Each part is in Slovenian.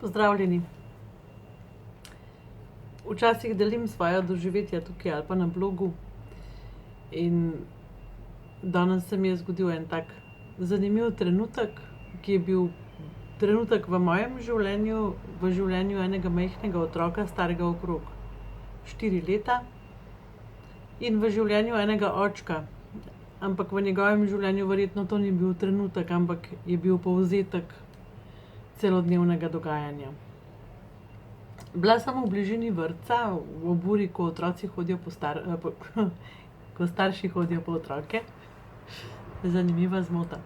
Pozdravljeni. Včasih delim svoja doživetja tukaj ali pa na blogu in danes se mi je zgodil en tak zanimiv trenutek, ki je bil trenutek v mojem življenju, v življenju enega majhnega otroka, starega okrog 4 leta in v življenju enega očka. Ampak v njegovem življenju verjetno to ni bil trenutek, ampak je bil povzetek celodnevnega dogajanja. Bila sem v bližini vrtca, v oburi, ko otroci hodijo ko starši hodijo po otroke. Zanimiva zmota.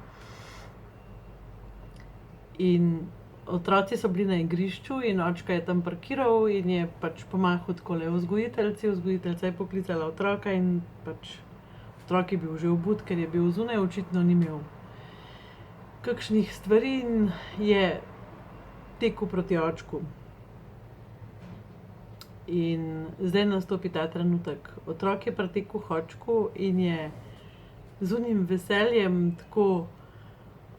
In otroci so bili na igrišču in očka je tam parkiral in je pač pomahal takole vzgojiteljici. Vzgojiteljica je poklicala otroka in pač otrok je bil že obut, ker je bil zunaj, očitno ni imel kakšnih stvari in je tekel proti očku. In zdaj nastopi ta trenutek. Otrok je pritekel k očku in je z unim veseljem tako: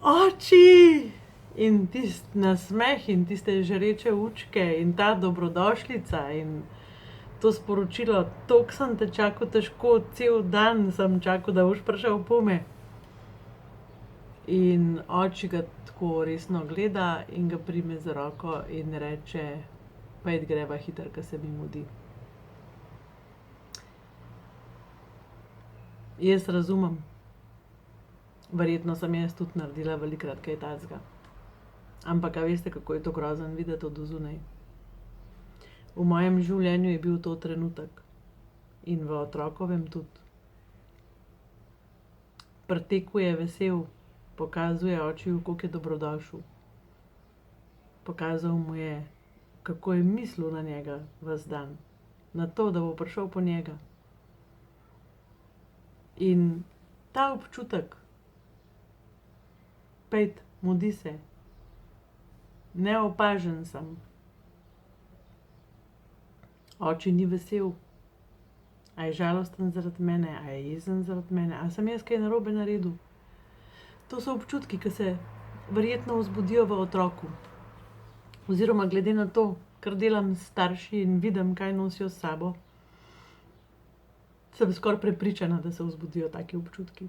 oči! In tisti nasmeh in tiste žareče učke in ta dobrodošlica in to sporočilo: toliko sem te čakal, težko, cel dan sem čakal, da boš prišel pome. In oči ga tako resno gleda in ga prime za roko in reče: pojdi, greva hitro, ke se mi mudi. Jaz razumem. Verjetno sem jaz tudi naredila velikokrat kaj takega. Ampak a veste, kako je to grozno videti od zunaj? V mojem življenju je bil to trenutek. In v otrokovem tudi. Pritekel je vesel, pokazuje očiju, koliko je dobrodošel. Pokazal mu je, kako je mislil na njega ves dan. Na to, da bo prišel po njega. In ta občutek, pojdi, mudi se, neopažen sem. Oči ni vesel. A je žalosten zaradi mene, a je jezen zaradi mene, a sem jaz kaj narobe naredil? To so občutki, ki se verjetno vzbudijo v otroku. Oziroma glede na to, kar delam s starši in vidim, kaj nosijo s sabo, sem skoraj prepričana, da se vzbudijo taki občutki.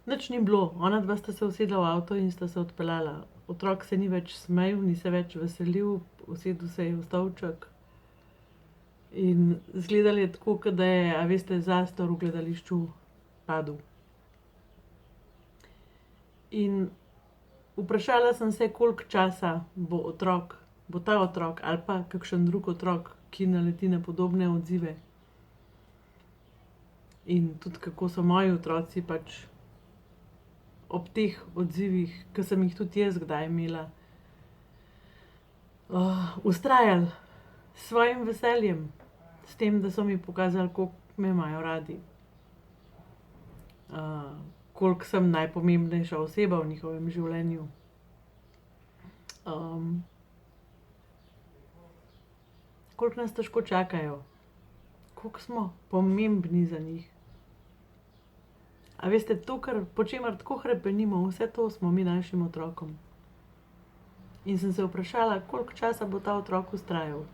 Nič ni bilo, onadva sta se usedla v avto in sta se odpeljala. Otrok se ni več smejal, ni se več veselil, usedel se je v stolček. In izgledalo je tako, kot da je, a veste, zastor v gledališču padel. In vprašala sem se, koliko časa bo ta otrok ali pa kakšen drug otrok, ki naleti na podobne odzive. In tudi kako so moji otroci pač ob teh odzivih, ki sem jih tudi jaz kdaj imela, vztrajali s svojim veseljem, s tem, da so mi pokazali, koliko me imajo radi. Koliko sem najpomembnejša oseba v njihovem življenju. Koliko nas težko čakajo. Koliko smo pomembni za njih. A veste, to, po čemer tako hrepenimo, vse to smo mi našim otrokom. In sem se vprašala, koliko časa bo ta otrok vztrajal.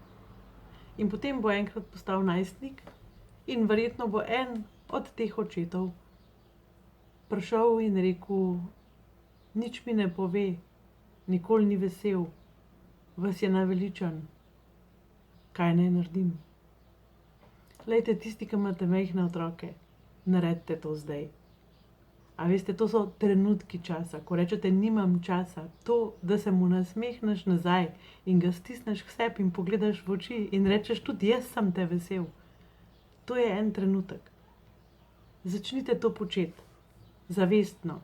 In potem bo enkrat postal najstnik in verjetno bo en od teh očetov prišel in rekel: nič mi ne pove, nikoli ni vesel, ves je naveličan. Kaj naj naredim? Glejte, tisti, ki imate majhne otroke, naredite to zdaj. A veste, to so trenutki časa, ko rečete: nimam časa. To, da se mu nasmehneš nazaj in ga stisneš k sebi in pogledaš v oči in rečeš: tudi jaz sem te vesel. To je en trenutek. Začnite to početi. Zavestno.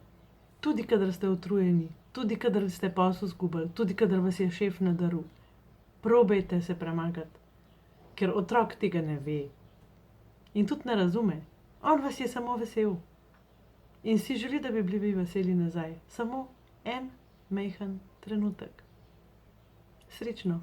Tudi kadar ste utrujeni, tudi kadar ste posel izgubili, tudi kadar vas je šef nadaril. Probajte se premagati. Ker otrok tega ne ve. In tudi ne razume. On vas je samo vesel. In si želi, da bi bili vi veseli nazaj. Samo en majhen trenutek. Srečno.